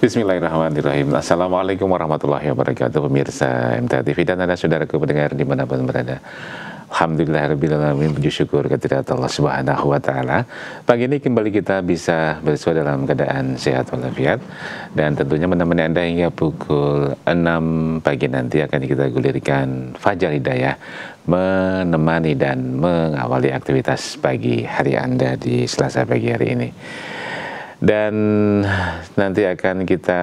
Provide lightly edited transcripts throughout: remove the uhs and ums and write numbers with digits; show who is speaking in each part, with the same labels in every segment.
Speaker 1: Bismillahirrahmanirrahim. Assalamualaikum warahmatullahi wabarakatuh, pemirsa MTA TV dan Anda saudaraku pendengar dimanapun berada. Alhamdulillahirrahmanirrahim, puji syukur kehadirat Allah Subhanahu wa Ta'ala. Pagi ini kembali kita bisa bersua dalam keadaan sehat walafiat, dan tentunya menemani Anda hingga pukul 6 pagi nanti akan kita gulirkan Fajar Hidayah, menemani dan mengawali aktivitas pagi hari Anda di Selasa pagi hari ini. Dan nanti akan kita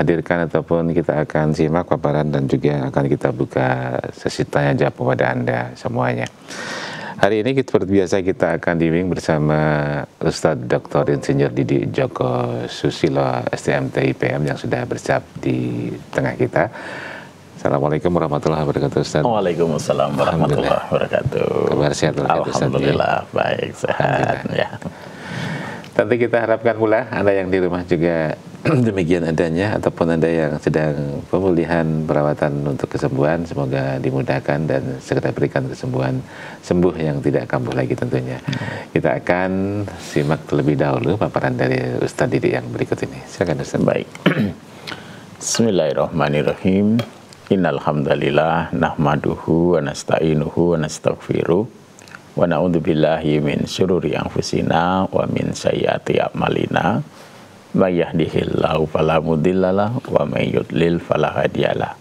Speaker 1: hadirkan ataupun kita akan simak paparan dan juga akan kita buka sesi tanya jawab kepada Anda semuanya. Hari ini seperti biasa kita akan bimbing bersama Ustadz Dr. Insinyur Didi Djoko Susilo STMT IPM yang sudah bersiap di tengah kita. Assalamualaikum warahmatullahi wabarakatuh, Ustaz.
Speaker 2: Waalaikumsalam warahmatullahi wabarakatuh.
Speaker 1: Kabar sehat walafiat, Ustaz?
Speaker 2: Alhamdulillah, baik, sehat ya.
Speaker 1: Tentu kita harapkan pula Anda yang di rumah juga demikian adanya, ataupun Anda yang sedang pemulihan perawatan untuk kesembuhan, semoga dimudahkan dan segera berikan kesembuhan, sembuh yang tidak kambuh lagi tentunya. Kita akan simak terlebih dahulu paparan dari Ustadz Didi yang berikut ini. Silakan Ustadz.
Speaker 2: Baik. Bismillahirrahmanirrahim. Innal hamdalillah nahmaduhu wa nasta'inuhu wa nastaghfiruh. Wa na'udzubillahi min syururi anfusina wa min sayyiati a'malina. May yahdihillahu fala mudhillalah wa may yudlil fala hadiyalah.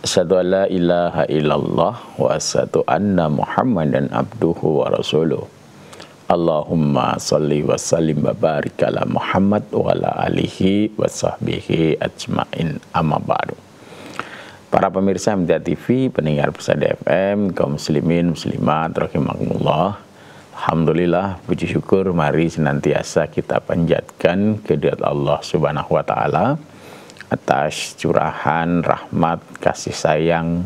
Speaker 2: Asyhadu an la ilaha illallah wa asyhadu anna Muhammadan abduhu wa rasuluh. Allahumma shalli wa sallim wa barik ala Muhammad wa ala alihi wa sahbihi ajmain, amma ba'du. Para pemirsa MTA TV, pendengar Persada FM, kaum muslimin, muslimat, rahimakumullah. Alhamdulillah, puji syukur mari senantiasa kita panjatkan kehadirat Allah Subhanahu wa Ta'ala atas curahan rahmat, kasih sayang,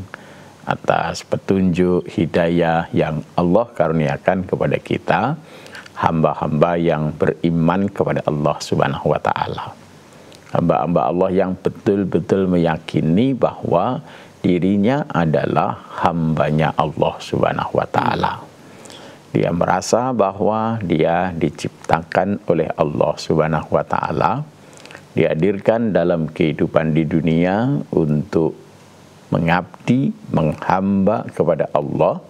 Speaker 2: atas petunjuk hidayah yang Allah karuniakan kepada kita, hamba-hamba yang beriman kepada Allah Subhanahu wa Ta'ala. Hamba-hamba Allah yang betul-betul meyakini bahwa dirinya adalah hambanya Allah Subhanahu wa Ta'ala. Dia merasa bahwa dia diciptakan oleh Allah Subhanahu wa Ta'ala, dihadirkan dalam kehidupan di dunia untuk mengabdi, menghamba kepada Allah,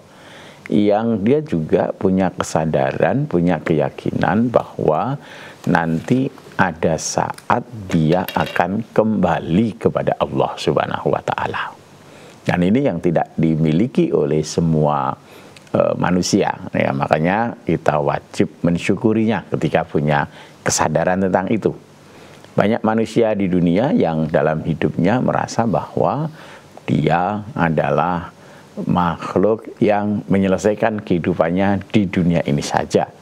Speaker 2: yang dia juga punya kesadaran, punya keyakinan bahwa nanti ada saat dia akan kembali kepada Allah Subhanahu wa Ta'ala. Dan ini yang tidak dimiliki oleh semua manusia, ya, makanya kita wajib mensyukurinya ketika punya kesadaran tentang itu. Banyak manusia di dunia yang dalam hidupnya merasa bahwa dia adalah makhluk yang menyelesaikan kehidupannya di dunia ini saja.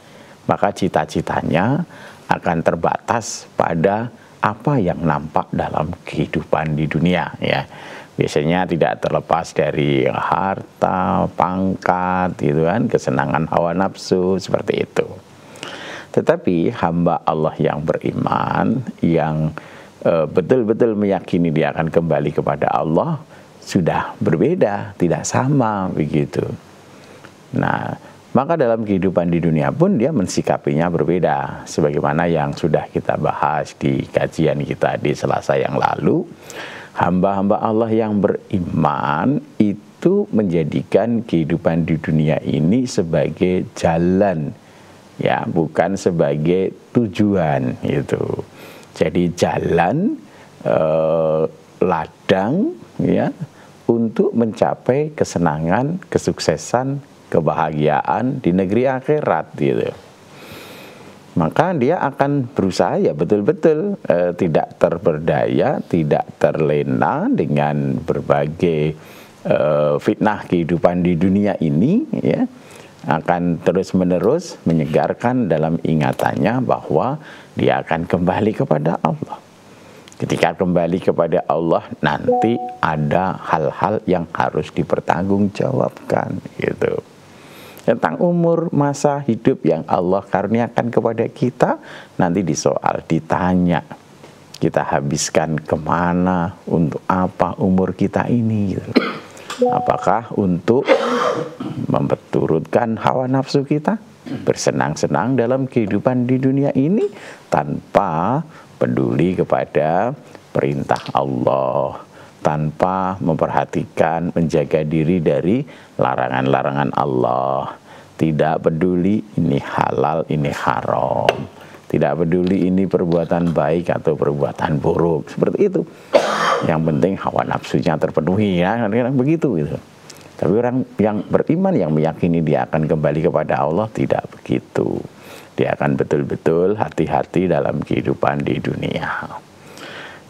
Speaker 2: Maka cita-citanya akan terbatas pada apa yang nampak dalam kehidupan di dunia, ya. Biasanya tidak terlepas dari harta, pangkat, gitu kan, kesenangan hawa nafsu, seperti itu. Tetapi hamba Allah yang beriman, yang betul-betul meyakini dia akan kembali kepada Allah, sudah berbeda, tidak sama begitu. Nah, maka dalam kehidupan di dunia pun dia mensikapinya berbeda. Sebagaimana yang sudah kita bahas di kajian kita di Selasa yang lalu, hamba-hamba Allah yang beriman itu menjadikan kehidupan di dunia ini sebagai jalan, ya, bukan sebagai tujuan itu. Jadi jalan, ladang, ya, untuk mencapai kesenangan, kesuksesan, kebahagiaan di negeri akhirat, gitu. Maka dia akan berusaha, ya, betul-betul tidak terberdaya, tidak terlena dengan berbagai fitnah kehidupan di dunia ini, ya, akan terus-menerus menyegarkan dalam ingatannya bahwa dia akan kembali kepada Allah. Ketika kembali kepada Allah, nanti ada hal-hal yang harus dipertanggungjawabkan, gitu. Tentang umur masa hidup yang Allah karuniakan kepada kita, nanti disoal, ditanya, kita habiskan kemana, untuk apa umur kita ini, gitu. Apakah untuk memperturutkan hawa nafsu kita, bersenang-senang dalam kehidupan di dunia ini tanpa peduli kepada perintah Allah, tanpa memperhatikan, menjaga diri dari larangan-larangan Allah. Tidak peduli ini halal, ini haram. Tidak peduli ini perbuatan baik atau perbuatan buruk. Seperti itu. Yang penting hawa nafsunya terpenuhi, ya, kadang-kadang begitu gitu. Tapi orang yang beriman, yang meyakini dia akan kembali kepada Allah, tidak begitu. Dia akan betul-betul hati-hati dalam kehidupan di dunia.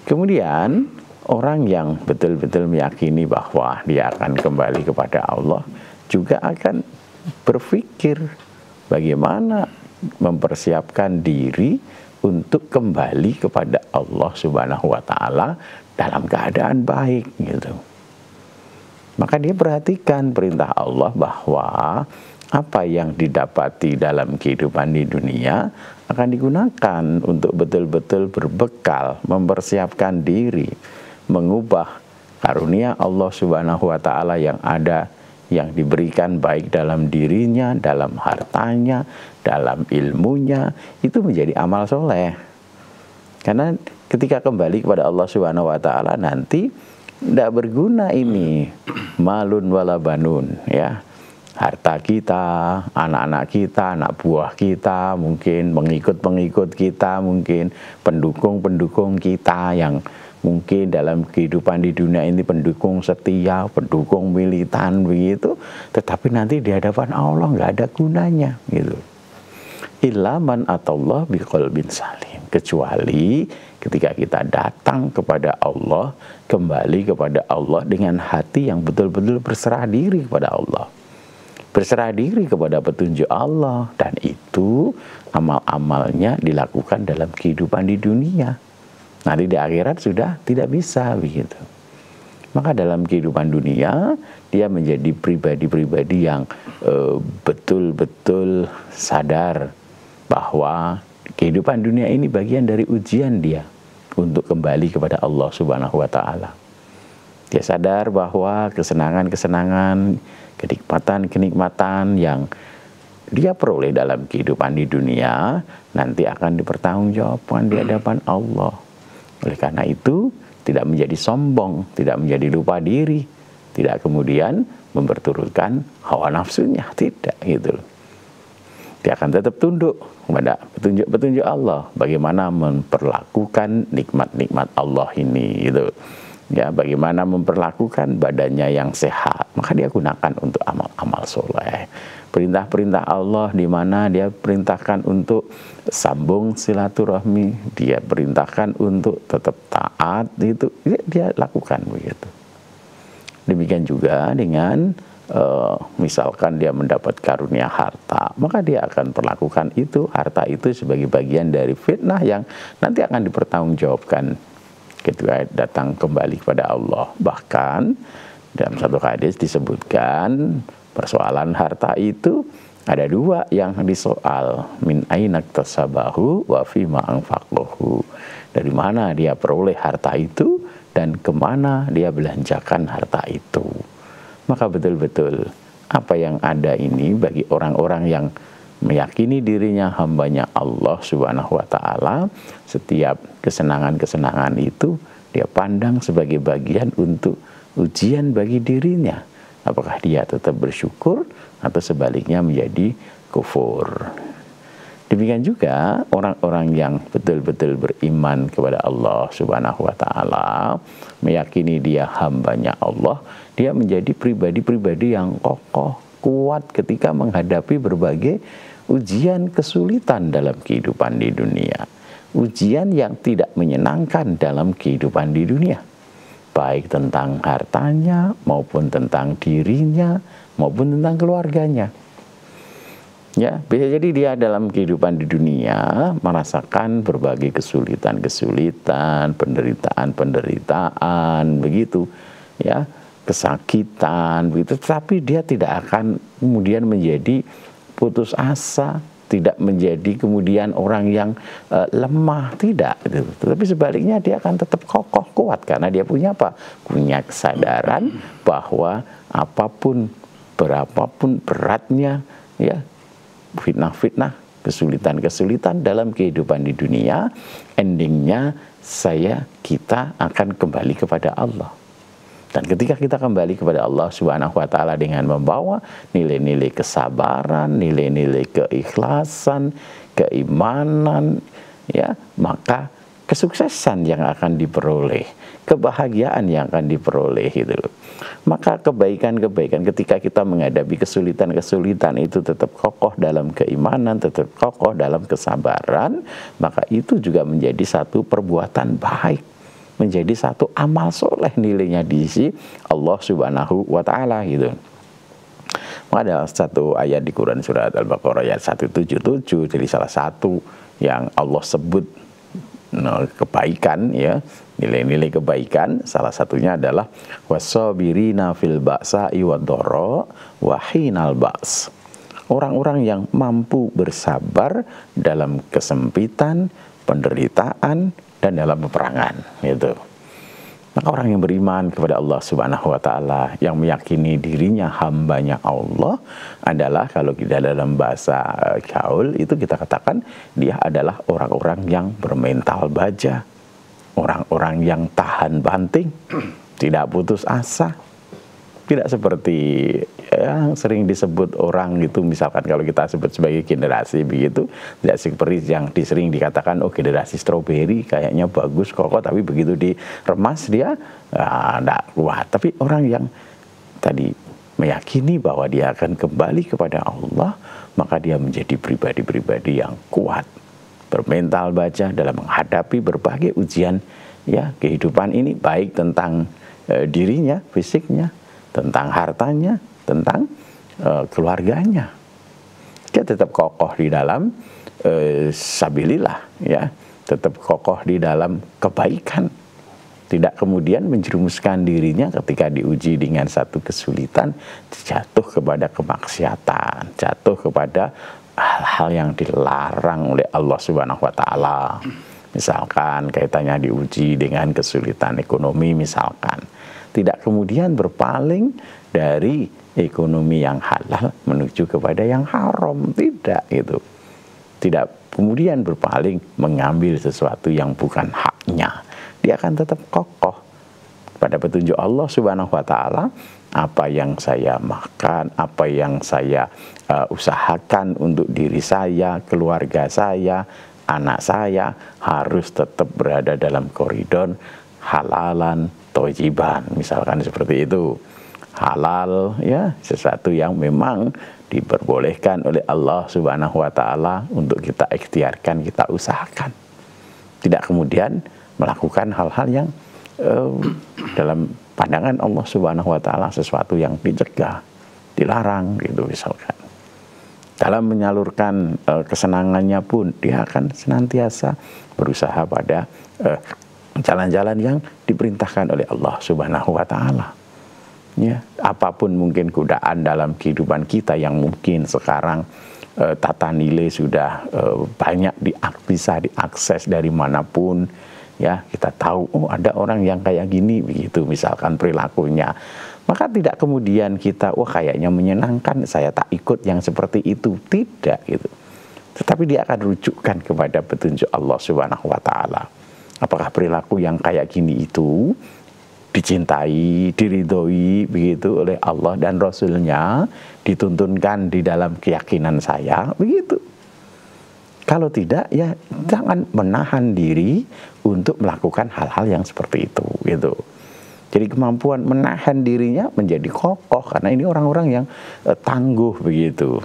Speaker 2: Kemudian orang yang betul-betul meyakini bahwa dia akan kembali kepada Allah juga akan berpikir bagaimana mempersiapkan diri untuk kembali kepada Allah Subhanahu wa Ta'ala dalam keadaan baik gitu. Maka dia perhatikan perintah Allah bahwa apa yang didapati dalam kehidupan di dunia akan digunakan untuk betul-betul berbekal, mempersiapkan diri, mengubah karunia Allah Subhanahu wa Ta'ala yang ada, yang diberikan baik dalam dirinya, dalam hartanya, dalam ilmunya, itu menjadi amal soleh. Karena ketika kembali kepada Allah Subhanahu wa Ta'ala nanti tidak berguna ini malun wala banun, ya. Harta kita, anak-anak kita, anak buah kita, mungkin pengikut-pengikut kita, mungkin pendukung-pendukung kita yang mungkin dalam kehidupan di dunia ini pendukung setia, pendukung militan begitu, tetapi nanti di hadapan Allah nggak ada gunanya gitu. Illa man atallah biqalbin salim, kecuali ketika kita datang kepada Allah, kembali kepada Allah dengan hati yang betul-betul berserah diri kepada Allah, berserah diri kepada petunjuk Allah, dan itu amal-amalnya dilakukan dalam kehidupan di dunia. Nanti di akhirat sudah tidak bisa begitu. Maka dalam kehidupan dunia dia menjadi pribadi-pribadi yang betul-betul sadar bahwa kehidupan dunia ini bagian dari ujian dia untuk kembali kepada Allah Subhanahu wa Ta'ala. Dia sadar bahwa kesenangan-kesenangan, kenikmatan-kenikmatan yang dia peroleh dalam kehidupan di dunia nanti akan dipertanggungjawabkan di hadapan Allah. Oleh karena itu, tidak menjadi sombong, tidak menjadi lupa diri, tidak kemudian memperturutkan hawa nafsunya, tidak gitu. Dia akan tetap tunduk kepada petunjuk-petunjuk Allah, bagaimana memperlakukan nikmat-nikmat Allah ini gitu. Ya, bagaimana memperlakukan badannya yang sehat, maka dia gunakan untuk amal-amal soleh. Perintah-perintah Allah di mana dia perintahkan untuk sambung silaturahmi, dia perintahkan untuk tetap taat, itu dia lakukan begitu. Demikian juga dengan misalkan dia mendapat karunia harta, maka dia akan perlakukan itu, harta itu sebagai bagian dari fitnah yang nanti akan dipertanggungjawabkan ketika datang kembali kepada Allah. Bahkan dalam satu hadis disebutkan persoalan harta itu ada dua yang disoal, min ainak tasabahu wa fima anfaqluhu, dari mana dia peroleh harta itu dan kemana dia belanjakan harta itu. Maka betul-betul apa yang ada ini bagi orang-orang yang meyakini dirinya hambanya Allah Subhanahu wa Ta'ala, setiap kesenangan-kesenangan itu dia pandang sebagai bagian untuk ujian bagi dirinya. Apakah dia tetap bersyukur atau sebaliknya menjadi kufur. Demikian juga orang-orang yang betul-betul beriman kepada Allah Subhanahu wa Ta'ala, meyakini dia hambanya Allah, dia menjadi pribadi-pribadi yang kokoh, kuat ketika menghadapi berbagai ujian kesulitan dalam kehidupan di dunia. Ujian yang tidak menyenangkan dalam kehidupan di dunia, baik tentang hartanya, maupun tentang dirinya, maupun tentang keluarganya. Ya, bisa jadi dia dalam kehidupan di dunia merasakan berbagai kesulitan-kesulitan, penderitaan-penderitaan, begitu, ya, kesakitan, begitu. Tapi dia tidak akan kemudian menjadi putus asa, tidak menjadi kemudian orang yang lemah, tidak. Gitu. Tetapi sebaliknya dia akan tetap kokoh, kuat, karena dia punya apa? Punya kesadaran bahwa apapun, berapapun beratnya, ya, fitnah-fitnah, kesulitan-kesulitan dalam kehidupan di dunia, endingnya kita akan kembali kepada Allah. Dan ketika kita kembali kepada Allah Subhanahu wa taala dengan membawa nilai-nilai kesabaran, nilai-nilai keikhlasan, keimanan, ya, maka kesuksesan yang akan diperoleh, kebahagiaan yang akan diperoleh itu. Maka kebaikan-kebaikan ketika kita menghadapi kesulitan-kesulitan itu tetap kokoh dalam keimanan, tetap kokoh dalam kesabaran, maka itu juga menjadi satu perbuatan baik, menjadi satu amal soleh nilainya di sisi Allah Subhanahu wa taala gitu. Ada satu ayat di Quran surat Al-Baqarah ayat 177, jadi salah satu yang Allah sebut kebaikan, ya, nilai-nilai kebaikan, salah satunya adalah wasabirina fil ba'sa'i wad-dharra wa hinal ba's. Orang-orang yang mampu bersabar dalam kesempitan, penderitaan, dan dalam peperangan, gitu. Maka orang yang beriman kepada Allah Subhanahu wa taala, yang meyakini dirinya hambanya Allah, adalah kalau kita dalam bahasa gaul itu kita katakan dia adalah orang-orang yang bermental baja, orang-orang yang tahan banting, tidak putus asa. Tidak seperti yang sering disebut orang gitu, misalkan kalau kita sebut sebagai generasi begitu, tidak seperti yang sering dikatakan, oh generasi stroberi kayaknya bagus kokoh, tapi begitu diremas dia tidak kuat. Tapi orang yang tadi meyakini bahwa dia akan kembali kepada Allah, maka dia menjadi pribadi-pribadi yang kuat, bermental baja dalam menghadapi berbagai ujian, ya, kehidupan ini, baik tentang dirinya, fisiknya, tentang hartanya, tentang keluarganya. Dia tetap kokoh di dalam sabilillah, ya, tetap kokoh di dalam kebaikan. Tidak kemudian menjerumuskan dirinya ketika diuji dengan satu kesulitan, jatuh kepada kemaksiatan, jatuh kepada hal-hal yang dilarang oleh Allah Subhanahu wa taala. Misalkan kaitannya diuji dengan kesulitan ekonomi misalkan, tidak kemudian berpaling dari ekonomi yang halal menuju kepada yang haram, tidak gitu. Tidak kemudian berpaling mengambil sesuatu yang bukan haknya. Dia akan tetap kokoh pada petunjuk Allah Subhanahu wa taala. Apa yang saya makan, apa yang saya usahakan untuk diri saya, keluarga saya, anak saya harus tetap berada dalam koridor halalan thayyibban, misalkan seperti itu. Halal, ya, sesuatu yang memang diperbolehkan oleh Allah Subhanahu wa taala untuk kita ikhtiarkan, kita usahakan. Tidak kemudian melakukan hal-hal yang dalam pandangan Allah Subhanahu wa taala sesuatu yang dicegah, dilarang gitu misalkan. Dalam menyalurkan kesenangannya pun dia akan senantiasa berusaha pada jalan-jalan yang diperintahkan oleh Allah Subhanahu wa taala. Ya, apapun mungkin godaan dalam kehidupan kita yang mungkin sekarang tata nilai sudah banyak bisa diakses dari manapun, ya, kita tahu oh ada orang yang kayak gini begitu misalkan perilakunya, maka tidak kemudian kita kayaknya menyenangkan, saya tak ikut yang seperti itu, tidak gitu. Tetapi dia akan rujukkan kepada petunjuk Allah Subhanahu wa taala. Apakah perilaku yang kayak gini itu dicintai, diridhoi begitu oleh Allah dan Rasulnya, dituntunkan di dalam keyakinan saya, begitu. Kalau tidak, ya jangan menahan diri untuk melakukan hal-hal yang seperti itu, gitu. Jadi kemampuan menahan dirinya menjadi kokoh, karena ini orang-orang yang tangguh begitu.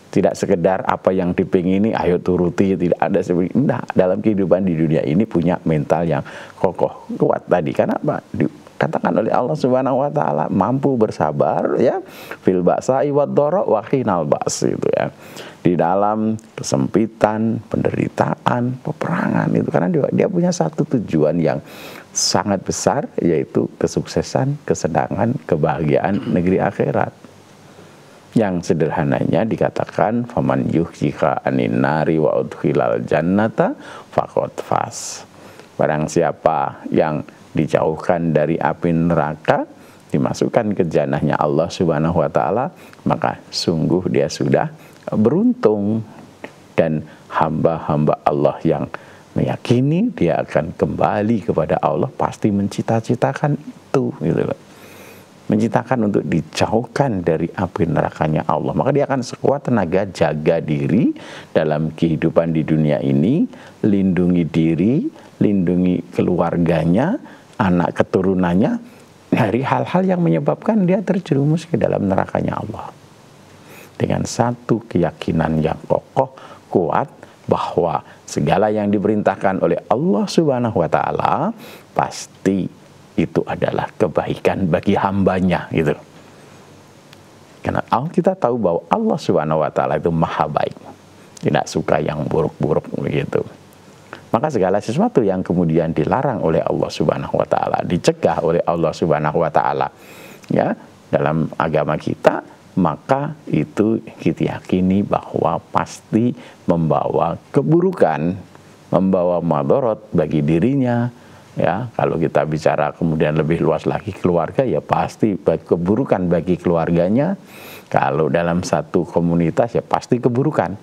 Speaker 2: Tidak sekedar apa yang dipingini ayo turuti, tidak ada seperti itu. Nah, dalam kehidupan di dunia ini punya mental yang kokoh, kuat tadi. Karena apa? Dikatakan oleh Allah Subhanahu wa taala mampu bersabar, ya, fil ba'sa'i wad-dharra wa hinal ba's, itu ya. Di dalam kesempitan, penderitaan, peperangan itu, karena dia punya satu tujuan yang sangat besar, yaitu kesuksesan, kesenangan, kebahagiaan negeri akhirat. Yang sederhananya dikatakan faman yuhjika anin nari wa udkhilal jannata faqad faz. Barang siapa yang dijauhkan dari api neraka, dimasukkan ke jannahnya Allah Subhanahu wa taala, maka sungguh dia sudah beruntung. Dan hamba-hamba Allah yang meyakini dia akan kembali kepada Allah pasti mencita-citakan itu, gitu loh. Menciptakan untuk dijauhkan dari api nerakanya Allah. Maka dia akan sekuat tenaga jaga diri dalam kehidupan di dunia ini, lindungi diri, lindungi keluarganya, anak keturunannya dari hal-hal yang menyebabkan dia terjerumus ke dalam nerakanya Allah. Dengan satu keyakinan yang kokoh, kuat, bahwa segala yang diperintahkan oleh Allah Subhanahu wa Ta'ala pasti itu adalah kebaikan bagi hambanya, gitu. Karena kita tahu bahwa Allah Subhanahu wa Ta'ala itu maha baik, tidak suka yang buruk-buruk, begitu. Maka segala sesuatu yang kemudian dilarang oleh Allah Subhanahu wa Ta'ala, dicegah oleh Allah Subhanahu wa Ta'ala, ya, dalam agama kita, maka itu kita yakini bahwa pasti membawa keburukan, membawa madorot bagi dirinya. Ya, kalau kita bicara kemudian lebih luas lagi keluarga, ya pasti keburukan bagi keluarganya. Kalau dalam satu komunitas, ya pasti keburukan.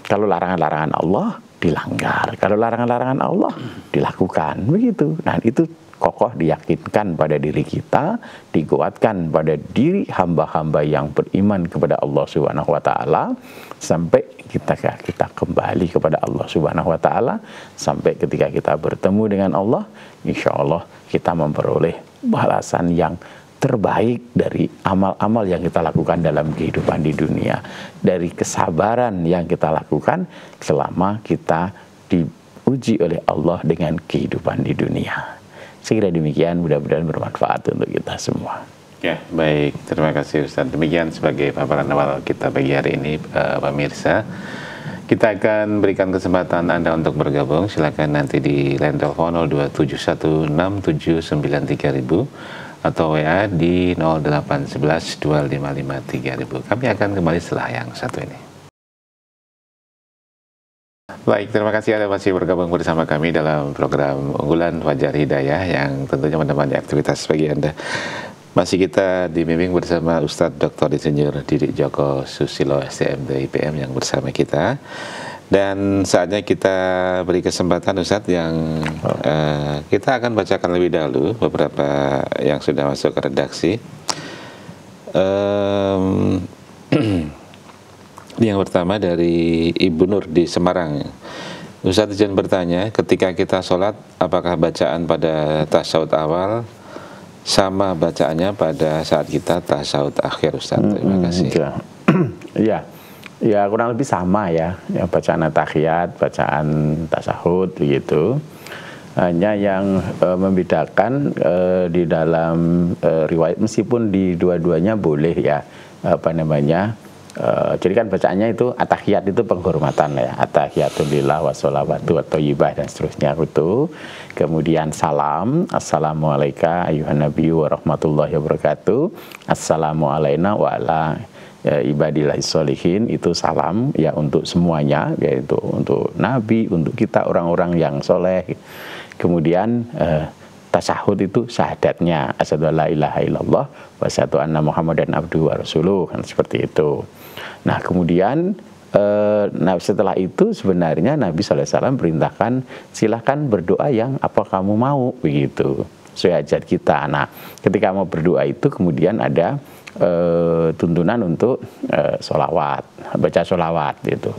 Speaker 2: Kalau larangan-larangan Allah dilanggar, kalau larangan-larangan Allah dilakukan, begitu. Nah, itu kokoh diyakinkan pada diri kita, dikuatkan pada diri hamba-hamba yang beriman kepada Allah Subhanahu wa Ta'ala, sampai kita kembali kepada Allah Subhanahu wa Ta'ala, sampai ketika kita bertemu dengan Allah, insya Allah kita memperoleh balasan yang terbaik dari amal-amal yang kita lakukan dalam kehidupan di dunia, dari kesabaran yang kita lakukan selama kita diuji oleh Allah dengan kehidupan di dunia. Sekira demikian, mudah-mudahan bermanfaat untuk kita semua.
Speaker 1: Ya, baik. Terima kasih Ustaz. Demikian sebagai paparan awal kita pagi hari ini, pemirsa. Kita akan berikan kesempatan Anda untuk bergabung. Silakan nanti di line telepon 02716793000 atau WA di 08112553000. Kami akan kembali setelah yang satu ini. Baik, terima kasih Anda masih bergabung bersama kami dalam program unggulan Fajar Hidayah yang tentunya menemani aktivitas bagi Anda. Masih kita dibimbing bersama Ustadz Dr. Insinyur Didik Djoko Susilo STMT IPM yang bersama kita. Dan saatnya kita beri kesempatan Ustadz yang kita akan bacakan lebih dahulu beberapa yang sudah masuk ke redaksi. Yang pertama dari Ibu Nur di Semarang. Ustadz izin bertanya, ketika kita sholat, apakah bacaan pada tasyahud awal sama bacaannya pada saat kita tasyahud akhir, Ustadz? Terima kasih.
Speaker 2: Ya kurang lebih sama ya, bacaan tahiyat, bacaan tasyahud begitu. Hanya yang membedakan di dalam riwayat, meskipun di dua-duanya boleh ya, jadi kan bacaannya itu at-tahiyat itu penghormatan ya, at-tahiyatulillah wa sholawatu wa thayyibah dan seterusnya itu. Kemudian salam, assalamualaikum ayuhan nabiyyu wa rahmatullahi wabarakatuh, assalamu alaina wa ala ibadillahi sholihin, itu salam ya untuk semuanya, yaitu untuk nabi, untuk kita orang-orang yang soleh. Kemudian tasyahud itu syahadatnya, asyhadu alla ilaha illallah wa asyhadu anna muhammadan abduhu wa rasuluh, kan seperti itu. Nah kemudian setelah itu sebenarnya Nabi SAW perintahkan silahkan berdoa yang apa kamu mau, begitu, sesuai hajat kita. Nah ketika mau berdoa itu kemudian ada tuntunan untuk sholawat, baca sholawat gitu.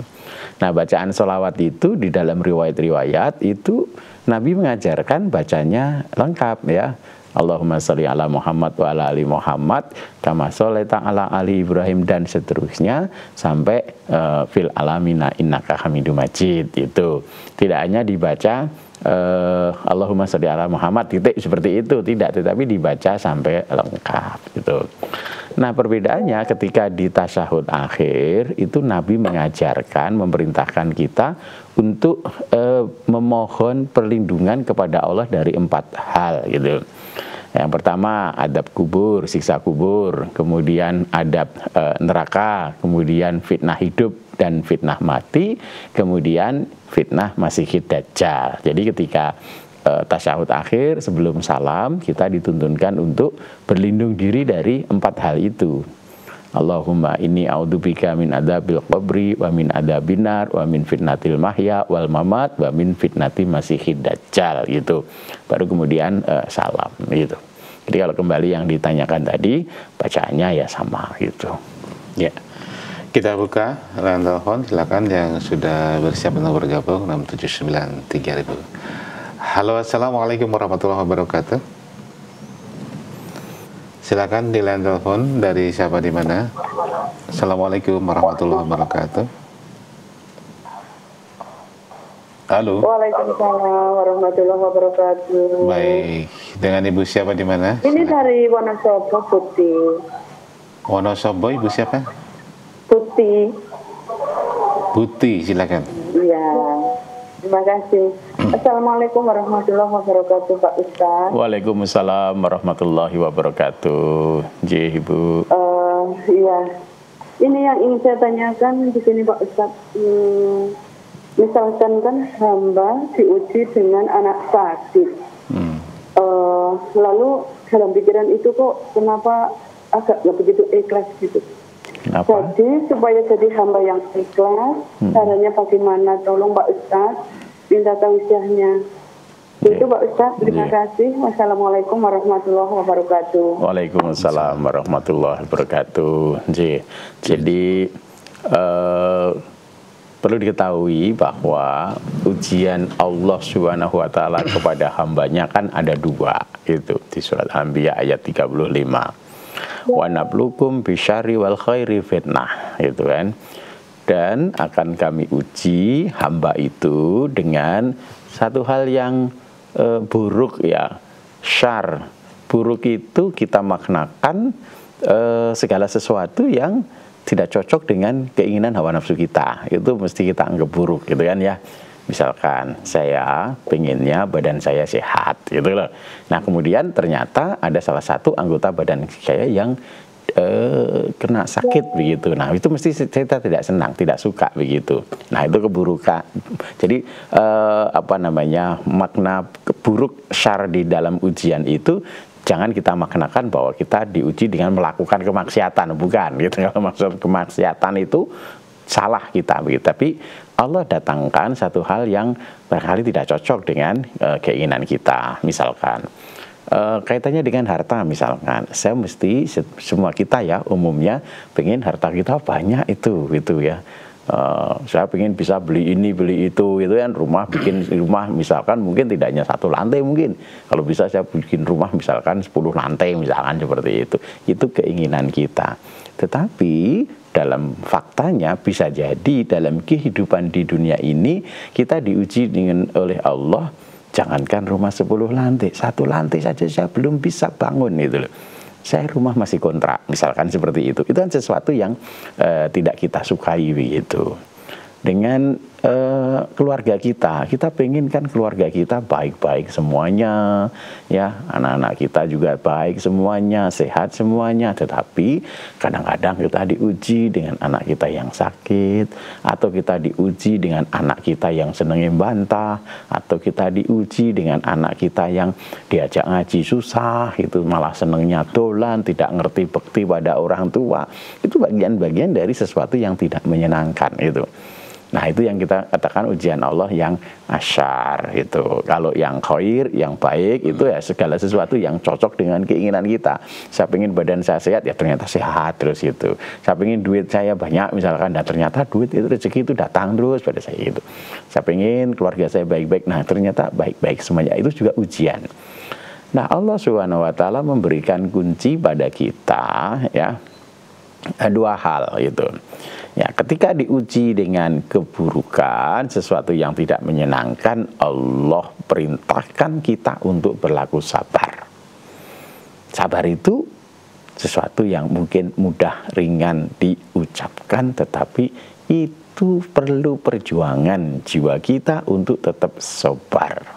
Speaker 2: Nah bacaan sholawat itu di dalam riwayat-riwayat itu Nabi mengajarkan bacanya lengkap ya. Allahumma sholli ala Muhammad wa ala ali Muhammad kama sholaita ala ali Ibrahim dan seterusnya sampai fil alamina innaka hamidum majid. Itu tidak hanya dibaca Allahumma sholli ala Muhammad titik seperti itu, tidak, tetapi dibaca sampai lengkap gitu. Nah perbedaannya ketika di tasyahud akhir itu Nabi mengajarkan, memerintahkan kita untuk memohon perlindungan kepada Allah dari 4 hal gitu. Yang pertama adab kubur, siksa kubur, kemudian adab neraka, kemudian fitnah hidup dan fitnah mati, kemudian fitnah Masihid Dajjal. Jadi ketika tasyahud akhir sebelum salam kita dituntunkan untuk berlindung diri dari 4 hal itu. Allahumma inni a'udzubika min adzabil qabri wa min adzabin nar wa min fitnatil mahya wal mamat wa min fitnati masihid dajjal gitu. Baru kemudian salam gitu. Jadi kalau kembali yang ditanyakan tadi, bacaannya ya sama gitu.
Speaker 1: Ya. Kita buka line telepon, silakan yang sudah bersiap untuk bergabung 6793000. Halo, assalamualaikum warahmatullahi wabarakatuh. Silakan di line telepon, dari siapa di mana? Assalamualaikum warahmatullahi wabarakatuh. Halo.
Speaker 3: Waalaikumsalam warahmatullahi wabarakatuh.
Speaker 1: Baik, dengan ibu siapa di mana?
Speaker 3: Ini dari Wonosobo, Putih.
Speaker 1: Wonosobo, ibu siapa?
Speaker 3: Putih.
Speaker 1: Putih, silakan.
Speaker 3: Iya. Terima kasih. Assalamualaikum warahmatullahi wabarakatuh, Pak Ustaz.
Speaker 2: Waalaikumsalam warahmatullahi wabarakatuh. Ibu.
Speaker 3: Iya. Ini yang ingin saya tanyakan di sini, Pak Ustaz. Misalkan kan hamba diuji dengan anak sakit. Lalu dalam pikiran itu kok kenapa agak nggak begitu ikhlas gitu.
Speaker 2: Kenapa?
Speaker 3: Jadi supaya jadi hamba yang ikhlas, caranya bagaimana? Tolong Pak Ustaz, minta tausiahnya. Itu Pak Ustaz, terima kasih. Wassalamualaikum warahmatullahi wabarakatuh.
Speaker 2: Waalaikumsalam warahmatullahi wabarakatuh. Jadi perlu diketahui bahwa ujian Allah Subhanahu wa taala kepada hambanya kan ada dua, itu di surat Anbiya ayat 35. Wa nablukum bisyarri wal khairi fitnah, itu kan. Dan akan kami uji hamba itu dengan satu hal yang buruk ya. Syar, buruk itu kita maknakan segala sesuatu yang tidak cocok dengan keinginan hawa nafsu kita, itu mesti kita anggap buruk gitu kan ya. Misalkan saya pengennya badan saya sehat gitu loh. Nah kemudian ternyata ada salah satu anggota badan saya yang kena sakit begitu. Nah itu mesti kita tidak senang, tidak suka begitu. Nah itu keburukan. Jadi makna buruk syar di dalam ujian itu jangan kita maknakan bahwa kita diuji dengan melakukan kemaksiatan, bukan gitu. Kalau maksud kemaksiatan itu salah kita begitu. Tapi Allah datangkan satu hal yang barangkali tidak cocok dengan keinginan kita. Misalkan kaitannya dengan harta, misalkan saya mesti, semua kita ya umumnya pengen harta kita banyak itu gitu ya. Saya pengen bisa beli ini beli itu kan, bikin rumah misalkan mungkin tidak hanya 1 lantai, mungkin kalau bisa saya bikin rumah misalkan 10 lantai misalkan, seperti itu keinginan kita. Tetapi dalam faktanya bisa jadi dalam kehidupan di dunia ini kita diuji oleh Allah, jangankan rumah 10 lantai, 1 lantai saja saya belum bisa bangun itu loh. Saya rumah masih kontrak, misalkan seperti itu. Itu kan sesuatu yang tidak kita sukai begitu. Dengan keluarga kita pengen kan keluarga kita baik-baik semuanya, ya anak-anak kita juga baik semuanya, sehat semuanya. Tetapi kadang-kadang kita diuji dengan anak kita yang sakit, atau kita diuji dengan anak kita yang senengnya bantah, atau kita diuji dengan anak kita yang diajak ngaji susah, itu malah senengnya dolan, tidak ngerti bekti pada orang tua. Itu bagian-bagian dari sesuatu yang tidak menyenangkan itu. Nah itu yang kita katakan ujian Allah yang asyar itu. Kalau yang khair, yang baik itu ya segala sesuatu yang cocok dengan keinginan kita. Saya pengen badan saya sehat, ya ternyata sehat terus itu. Saya pengen duit saya banyak misalkan, dan ternyata duit itu, rezeki itu datang terus pada saya itu. Saya pengen keluarga saya baik-baik, nah ternyata baik-baik semuanya. Itu juga ujian. Nah Allah Subhanahu wa taala memberikan kunci pada kita ya, 2 hal itu. Ya, ketika diuji dengan keburukan, sesuatu yang tidak menyenangkan, Allah perintahkan kita untuk berlaku sabar. Sabar itu sesuatu yang mungkin mudah, ringan diucapkan, tetapi itu perlu perjuangan jiwa kita untuk tetap sabar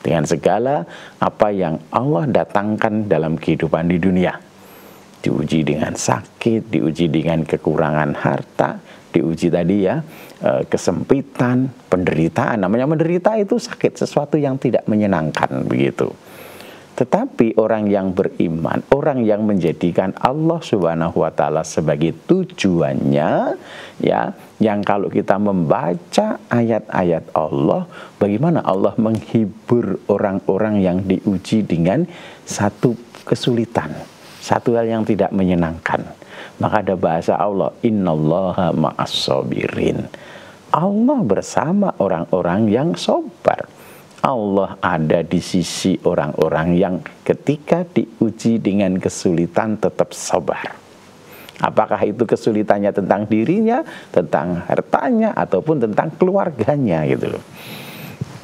Speaker 2: dengan segala apa yang Allah datangkan dalam kehidupan di dunia. Diuji dengan sakit, diuji dengan kekurangan harta, diuji tadi ya kesempitan, penderitaan. Namanya menderita itu sakit, sesuatu yang tidak menyenangkan begitu. Tetapi orang yang beriman, orang yang menjadikan Allah Subhanahu wa taala sebagai tujuannya, ya, yang kalau kita membaca ayat-ayat Allah, bagaimana Allah menghibur orang-orang yang diuji dengan satu kesulitan, satu hal yang tidak menyenangkan. Maka ada bahasa Allah, innallaha ma'as-sabirin. Allah bersama orang-orang yang sabar. Allah ada di sisi orang-orang yang ketika diuji dengan kesulitan tetap sabar. Apakah itu kesulitannya tentang dirinya, tentang hartanya, ataupun tentang keluarganya gitu loh.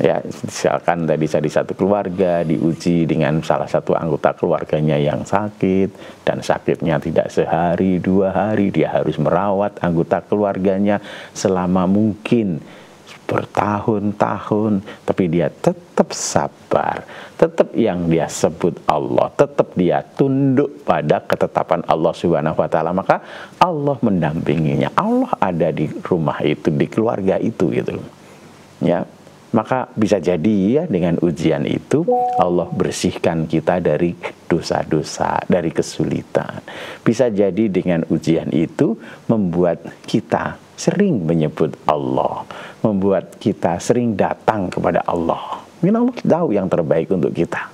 Speaker 2: Ya, misalkan tadi satu keluarga diuji dengan salah satu anggota keluarganya yang sakit, dan sakitnya tidak sehari, 2 hari, dia harus merawat anggota keluarganya selama mungkin bertahun-tahun, tapi dia tetap sabar, tetap yang dia sebut Allah, tetap dia tunduk pada ketetapan Allah Subhanahu wa taala, maka Allah mendampinginya. Allah ada di rumah itu, di keluarga itu gitu. Ya. Maka bisa jadi ya dengan ujian itu Allah bersihkan kita dari dosa-dosa, dari kesulitan. Bisa jadi dengan ujian itu membuat kita sering menyebut Allah, membuat kita sering datang kepada Allah. Mungkin Allah tahu yang terbaik untuk kita.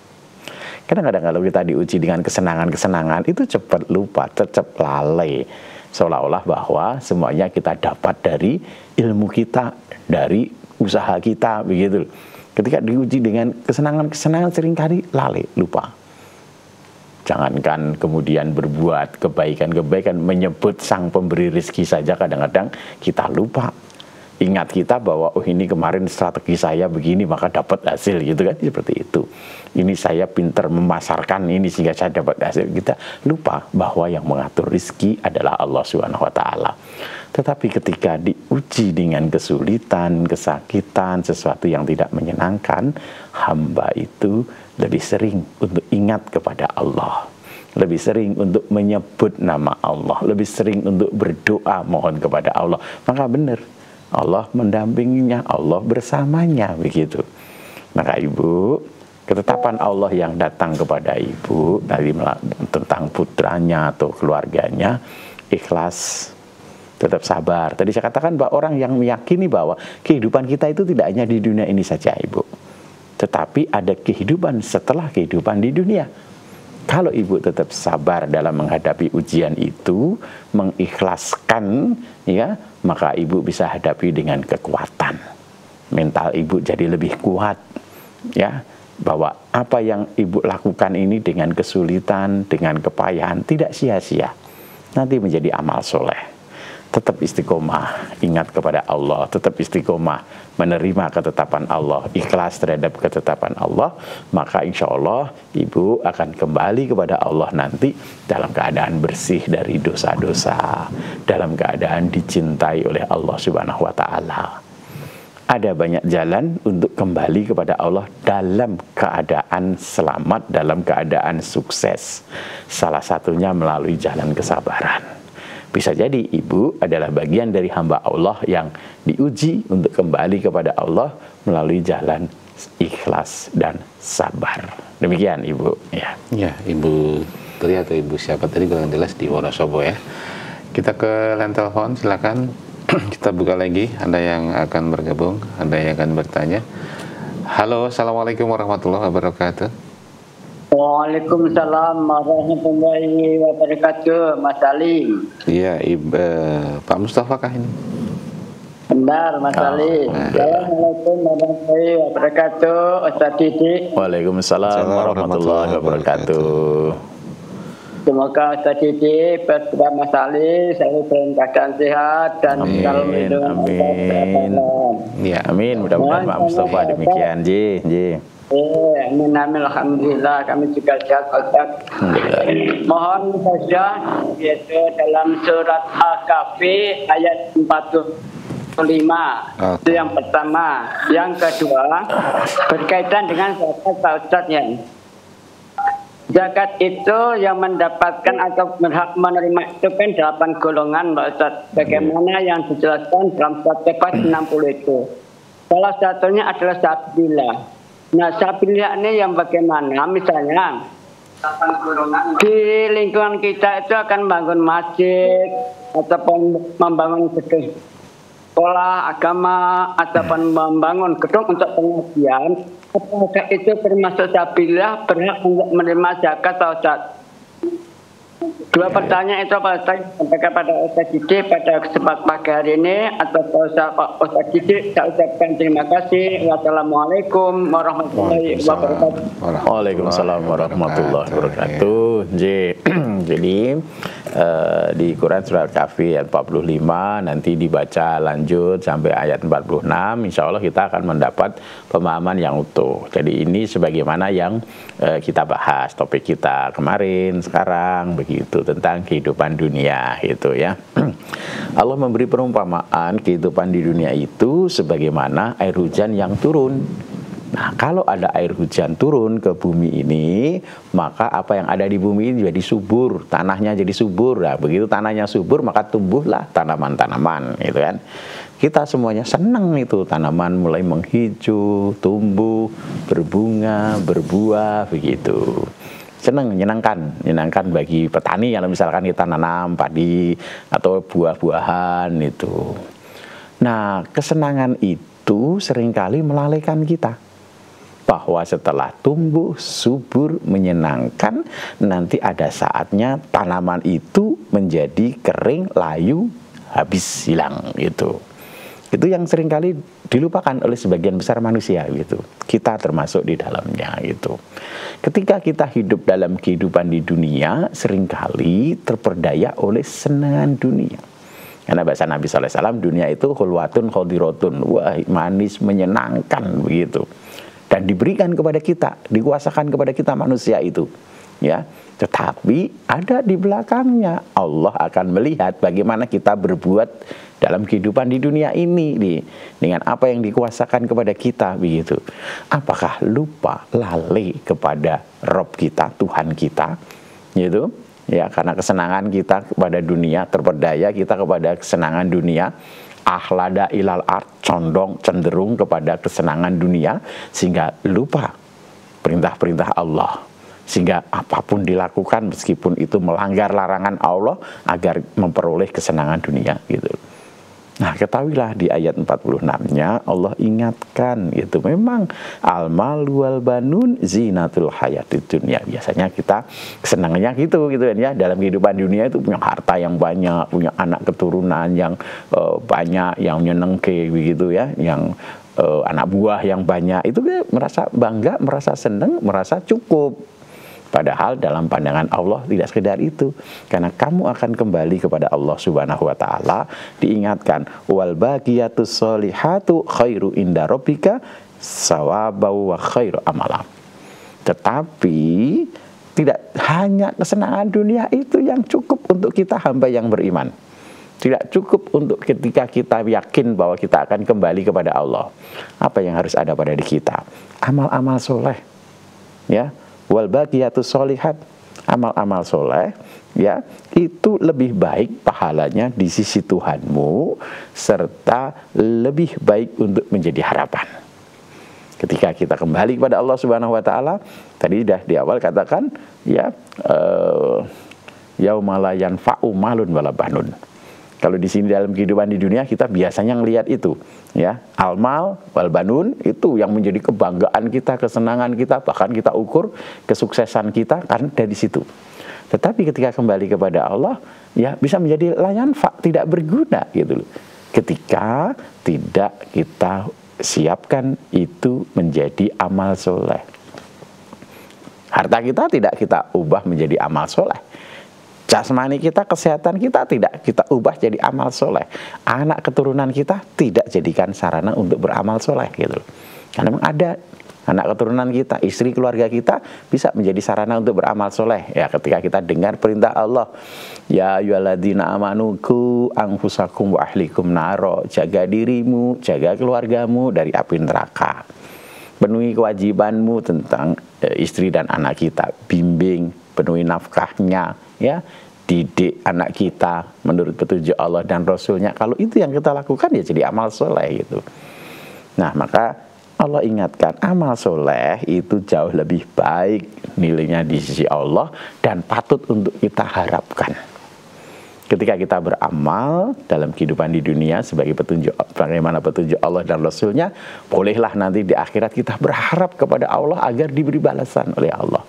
Speaker 2: Kadang-kadang kalau kita diuji dengan kesenangan-kesenangan itu cepat lupa, cepat lalai. Seolah-olah bahwa semuanya kita dapat dari ilmu kita, dari usaha kita, begitu. Ketika diuji dengan kesenangan-kesenangan seringkali lalai, lupa. Jangankan kemudian berbuat kebaikan-kebaikan, menyebut sang pemberi rezeki saja kadang-kadang kita lupa. Ingat kita bahwa oh ini kemarin strategi saya begini maka dapat hasil gitu kan, seperti itu. Ini saya pintar memasarkan ini sehingga saya dapat hasil. Kita lupa bahwa yang mengatur rezeki adalah Allah Subhanahu wa taala. Tetapi ketika diuji dengan kesulitan, kesakitan, sesuatu yang tidak menyenangkan, hamba itu lebih sering untuk ingat kepada Allah, lebih sering untuk menyebut nama Allah, lebih sering untuk berdoa mohon kepada Allah. Maka benar, Allah mendampinginya, Allah bersamanya, begitu. Maka ibu, ketetapan Allah yang datang kepada ibu tadi tentang putranya atau keluarganya, ikhlas, tetap sabar. Tadi saya katakan bahwa orang yang meyakini bahwa kehidupan kita itu tidak hanya di dunia ini saja, ibu, tetapi ada kehidupan setelah kehidupan di dunia. Kalau ibu tetap sabar dalam menghadapi ujian itu, mengikhlaskan, ya, maka ibu bisa hadapi dengan kekuatan. Mental ibu jadi lebih kuat, ya, bahwa apa yang ibu lakukan ini dengan kesulitan, dengan kepayahan tidak sia-sia. Nanti menjadi amal soleh. Tetap istiqomah, ingat kepada Allah, tetap istiqomah, menerima ketetapan Allah, ikhlas terhadap ketetapan Allah, maka insya Allah ibu akan kembali kepada Allah nanti dalam keadaan bersih dari dosa-dosa, dalam keadaan dicintai oleh Allah Subhanahu wa taala. Ada banyak jalan untuk kembali kepada Allah dalam keadaan selamat, dalam keadaan sukses. Salah satunya melalui jalan kesabaran. Bisa jadi ibu adalah bagian dari hamba Allah yang diuji untuk kembali kepada Allah melalui jalan ikhlas dan sabar. Demikian ibu. Ya,
Speaker 1: ya ibu Tri atau ibu siapa tadi kurang jelas di Wonosobo ya. Kita ke line telepon, silakan. Kita buka lagi. Ada yang akan bergabung, ada yang akan bertanya. Halo, assalamualaikum warahmatullahi wabarakatuh.
Speaker 4: Waalaikumsalam warahmatullahi wabarakatuh, Mas Salim.
Speaker 1: Iya, Pak Mustafa kah ini?
Speaker 4: Benar, Mas Salim. Assalamualaikum warahmatullahi wabarakatuh, Ustaz Didi.
Speaker 2: Waalaikumsalam warahmatullahi wabarakatuh.
Speaker 4: Semoga Ustaz Didi bersama Mas Salim selalu dalam keadaan sehat dan selalu melindungi.
Speaker 2: Amin. Ya, amin. Mudah-mudahan Pak Mustafa demikian, Ji.
Speaker 4: Amin, alhamdulillah kami juga sehat, Ustaz. Mohon saja yaitu dalam surat Al-Kahfi ayat 45. Itu yang pertama. Yang kedua berkaitan dengan zakat, Ustaz ya. Zakat itu yang mendapatkan atau berhak menerima itu kan 8 golongan, Pak Ustaz. Bagaimana yang dijelaskan dalam surat Al-Kahfi 60 itu. Salah satunya adalah sabila. Nah, sabilillah ini yang bagaimana? Misalnya di lingkungan kita itu akan membangun masjid ataupun membangun gedung sekolah agama ataupun membangun gedung untuk pengajian, apakah itu termasuk sabilillah, berhak untuk menerima zakat atau zakat? Dua pertanyaan itu pada Ustaz Didik pada kesempatan pagi hari ini, atau Ustaz Didik saya ucapkan terima kasih. Wassalamualaikum warahmatullahi wabarakatuh.
Speaker 2: Waalaikumsalam warahmatullahi wabarakatuh. Jadi di Quran surat Kahfi ayat 45 nanti dibaca lanjut sampai ayat 46, insya Allah kita akan mendapat pemahaman yang utuh. Jadi ini sebagaimana yang kita bahas topik kita kemarin, sekarang begitu, tentang kehidupan dunia itu ya. Allah memberi perumpamaan kehidupan di dunia itu sebagaimana air hujan yang turun. Nah, kalau ada air hujan turun ke bumi ini, maka apa yang ada di bumi ini jadi subur, tanahnya jadi subur. Nah, begitu tanahnya subur, maka tumbuhlah tanaman-tanaman, gitu kan. Kita semuanya senang itu, tanaman mulai menghijau, tumbuh, berbunga, berbuah, begitu. Senang, menyenangkan bagi petani kalau misalkan kita nanam padi atau buah-buahan itu. Nah, kesenangan itu seringkali melalaikan kita. Bahwa setelah tumbuh, subur, menyenangkan, nanti ada saatnya tanaman itu menjadi kering, layu, habis, hilang gitu. Itu yang seringkali dilupakan oleh sebagian besar manusia gitu. Kita termasuk di dalamnya gitu. Ketika kita hidup dalam kehidupan di dunia, seringkali terperdaya oleh senangan dunia. Karena bahasa Nabi SAW, dunia itu khulwatun khodiratun, wah manis, menyenangkan begitu. Dan diberikan kepada kita, dikuasakan kepada kita manusia itu, ya. Tetapi ada di belakangnya, Allah akan melihat bagaimana kita berbuat dalam kehidupan di dunia ini, dengan apa yang dikuasakan kepada kita, begitu. Apakah lupa, lalai kepada Rob kita, Tuhan kita, gitu? Ya, karena kesenangan kita kepada dunia, terperdaya kita kepada kesenangan dunia. Akhlada ilal art, cenderung kepada kesenangan dunia, sehingga lupa perintah-perintah Allah, sehingga apapun dilakukan meskipun itu melanggar larangan Allah agar memperoleh kesenangan dunia gitu. Nah, ketahuilah di ayat 46-nya Allah ingatkan gitu. Memang al-malu wal banun zinatul hayatid dunya. Biasanya kita kesenangannya gitu kan ya. Dalam kehidupan dunia itu punya harta yang banyak, punya anak keturunan yang banyak, yang nyenengke begitu ya, yang anak buah yang banyak. Itu merasa bangga, merasa senang, merasa cukup. Padahal dalam pandangan Allah tidak sekedar itu. Karena kamu akan kembali kepada Allah Subhanahu wa taala, diingatkan wal baqiyatus sholihatu khairu inda rabbika sawabau wa khairu amala. Tetapi tidak hanya kesenangan dunia itu yang cukup untuk kita hamba yang beriman. Tidak cukup untuk ketika kita yakin bahwa kita akan kembali kepada Allah. Apa yang harus ada pada diri kita? Amal-amal soleh, ya. Wal baqiyatus sholihat, amal-amal soleh, ya, itu lebih baik pahalanya di sisi Tuhanmu, serta lebih baik untuk menjadi harapan. Ketika kita kembali kepada Allah Subhanahu wa taala, tadi sudah di awal katakan ya, yaumala yanfa'u malun wala banun. Kalau di sini dalam kehidupan di dunia kita biasanya ngelihat itu, ya, almal wal banun itu yang menjadi kebanggaan kita, kesenangan kita, bahkan kita ukur kesuksesan kita karena dari situ. Tetapi ketika kembali kepada Allah, ya bisa menjadi layan tidak berguna gitu loh. Ketika tidak kita siapkan itu menjadi amal soleh. Harta kita tidak kita ubah menjadi amal soleh. Jasmani kita, kesehatan kita tidak kita ubah jadi amal soleh. Anak keturunan kita tidak jadikan sarana untuk beramal soleh gitu. Karena memang ada anak keturunan kita, istri keluarga kita bisa menjadi sarana untuk beramal soleh. Ya, ketika kita dengar perintah Allah, ya ayyuhalladzina amanu qu anfusakum wa ahlikum naro, jaga dirimu, jaga keluargamu dari api neraka. Penuhi kewajibanmu tentang istri dan anak kita, bimbing, penuhi nafkahnya, ya, didik anak kita menurut petunjuk Allah dan Rasulnya. Kalau itu yang kita lakukan ya jadi amal soleh gitu. Nah, maka Allah ingatkan amal soleh itu jauh lebih baik nilainya di sisi Allah dan patut untuk kita harapkan. Ketika kita beramal dalam kehidupan di dunia sebagai petunjuk, bagaimana petunjuk Allah dan Rasulnya, bolehlah nanti di akhirat kita berharap kepada Allah agar diberi balasan oleh Allah.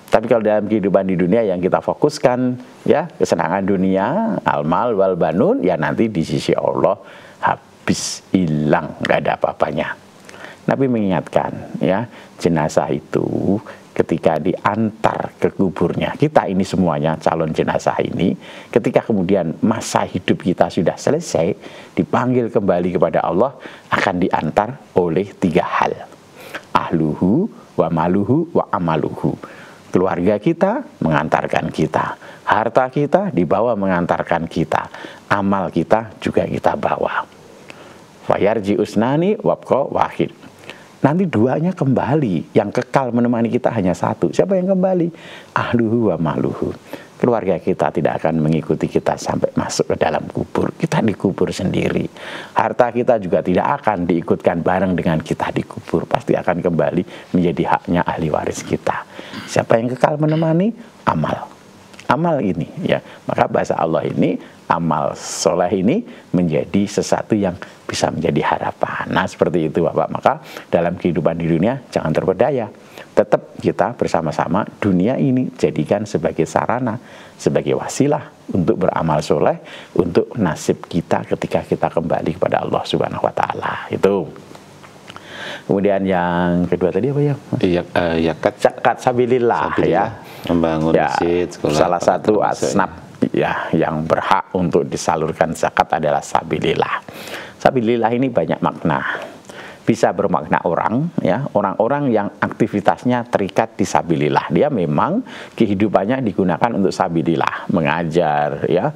Speaker 2: Tapi kalau dalam kehidupan di dunia yang kita fokuskan, ya kesenangan dunia, al-mal wal banun, ya nanti di sisi Allah habis, hilang, nggak ada apa-apanya. Nabi mengingatkan, ya jenazah itu ketika diantar ke kuburnya, kita ini semuanya calon jenazah ini, ketika kemudian masa hidup kita sudah selesai, dipanggil kembali kepada Allah, akan diantar oleh 3 hal. Ahluhu, wa maluhu, wa amaluhu. Keluarga kita mengantarkan kita, harta kita dibawa mengantarkan kita, amal kita juga kita bawa. Fayarji usnani wabqa wahid. Nanti 2-nya kembali, yang kekal menemani kita hanya 1. Siapa yang kembali? Ahluhu wa maluhu. Keluarga kita tidak akan mengikuti kita sampai masuk ke dalam kubur. Kita dikubur sendiri. Harta kita juga tidak akan diikutkan bareng dengan kita di kubur. Pasti akan kembali menjadi haknya ahli waris kita. Siapa yang kekal menemani? Amal. Amal ini, ya. Maka bahasa Allah ini, amal soleh ini menjadi sesuatu yang bisa menjadi harapan. Nah, seperti itu Bapak. Maka dalam kehidupan di dunia jangan terpedaya. Tetap kita bersama-sama dunia ini jadikan sebagai sarana, sebagai wasilah untuk beramal soleh, untuk nasib kita ketika kita kembali kepada Allah Subhanahu wa Ta'ala. Itu. Kemudian yang kedua tadi apa ya? Zakat sabilillah, ya.
Speaker 1: Membangun masjid, sekolah.
Speaker 2: Salah satu asnaf ya yang berhak untuk disalurkan zakat adalah sabilillah. Sabilillah ini banyak makna. Bisa bermakna orang, ya, orang-orang yang aktivitasnya terikat di sabilillah. Dia memang kehidupannya digunakan untuk sabilillah, mengajar, ya,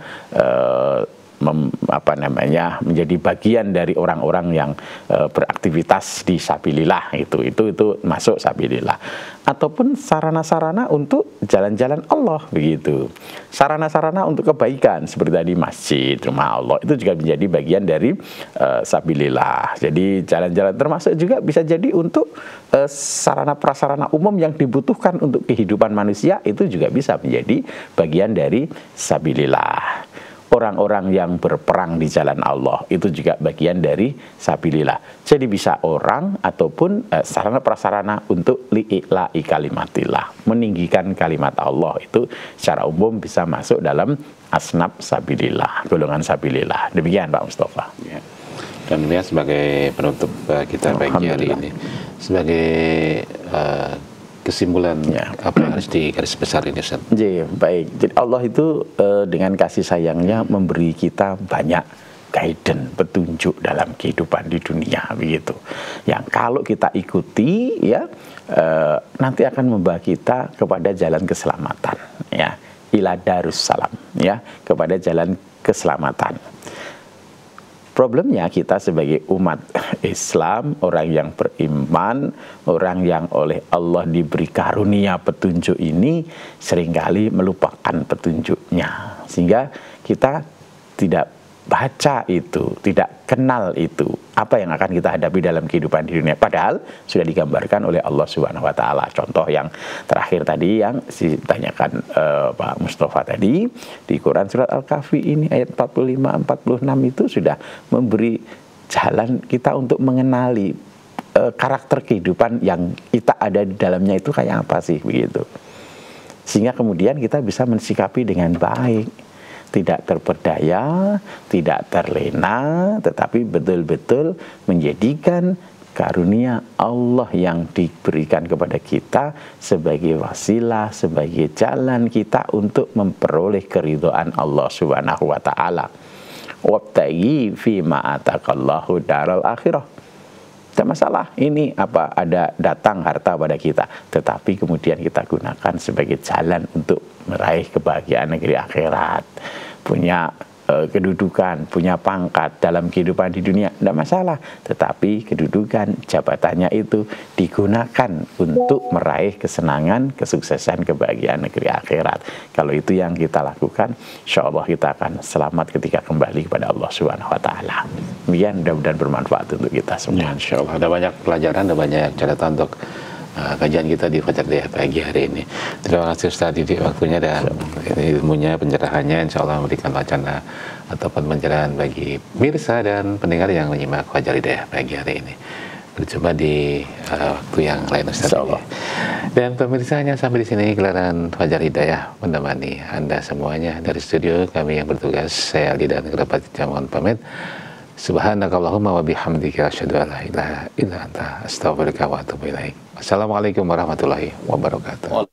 Speaker 2: menjadi bagian dari orang-orang yang beraktivitas di sabilillah, itu masuk sabilillah. Ataupun sarana-sarana untuk jalan-jalan Allah, begitu. Sarana-sarana untuk kebaikan seperti tadi masjid, rumah Allah, itu juga menjadi bagian dari sabilillah. Jadi jalan-jalan termasuk juga bisa jadi untuk sarana prasarana umum yang dibutuhkan untuk kehidupan manusia, itu juga bisa menjadi bagian dari sabilillah. Orang-orang yang berperang di jalan Allah itu juga bagian dari sabilillah. Jadi bisa orang ataupun sarana prasarana untuk li'ila'i kalimatillah, meninggikan kalimat Allah, itu secara umum bisa masuk dalam asnaf sabilillah, golongan sabilillah. Demikian Pak Mustafa.
Speaker 1: Ya. Dan ini sebagai penutup kita pagi hari ini, sebagai kesimpulan apa yang harus di garis besar ini, Ustaz?
Speaker 2: Baik. Jadi Allah itu dengan kasih sayangnya memberi kita banyak guidance, petunjuk dalam kehidupan di dunia, begitu. Yang kalau kita ikuti, ya, nanti akan membawa kita kepada jalan keselamatan, ya, ila darussalam, ya, kepada jalan keselamatan. Problemnya kita sebagai umat Islam, orang yang beriman, orang yang oleh Allah diberi karunia petunjuk ini, seringkali melupakan petunjuknya. Sehingga kita tidak baca itu, tidak kenal itu, apa yang akan kita hadapi dalam kehidupan di dunia. Padahal sudah digambarkan oleh Allah Subhanahu wa Ta'ala. Contoh yang terakhir tadi yang ditanyakan Pak Mustafa tadi, di Quran surat Al-Kahfi ini ayat 45-46 itu sudah memberi jalan kita untuk mengenali karakter kehidupan yang kita ada di dalamnya itu kayak apa sih, begitu. Sehingga kemudian kita bisa mensikapi dengan baik, tidak terpedaya, tidak terlena, tetapi betul-betul menjadikan karunia Allah yang diberikan kepada kita sebagai wasilah, sebagai jalan kita untuk memperoleh keridhaan Allah Subhanahu wa Ta'ala. Wabtaghi fima ataqallahu daral akhirah. Tidak masalah ini apa ada datang harta pada kita, tetapi kemudian kita gunakan sebagai jalan untuk meraih kebahagiaan negeri akhirat. Punya kedudukan, punya pangkat dalam kehidupan di dunia, tidak masalah. Tetapi kedudukan, jabatannya itu digunakan untuk meraih kesenangan, kesuksesan, kebahagiaan negeri akhirat. Kalau itu yang kita lakukan, insya Allah kita akan selamat ketika kembali kepada Allah Subhanahu Wa Taala. Demikian, mudah-mudahan bermanfaat untuk kita semua.
Speaker 1: Ya, insya Allah ada banyak pelajaran, ada banyak catatan untuk kajian kita di Fajar Hidayah pagi hari ini. Terima kasih Ustaz Didi waktunya dan ilmunya, pencerahannya, insya Allah memberikan wacana ataupun pencerahan bagi pemirsa dan pendengar yang menyimak Fajar Hidayah pagi hari ini. Berjumpa di waktu yang lain Ustaz. Dan pemirsanya sampai di sini gelaran Fajar Hidayah menemani Anda semuanya dari studio kami yang bertugas. Saya Aldi dan kerabat Jamuan pamit. Subhanakallahumma wa bihamdika asyhadu an la ilaha illa anta astaghfiruka wa atubu ilaik. Wassalamualaikum warahmatullahi wabarakatuh.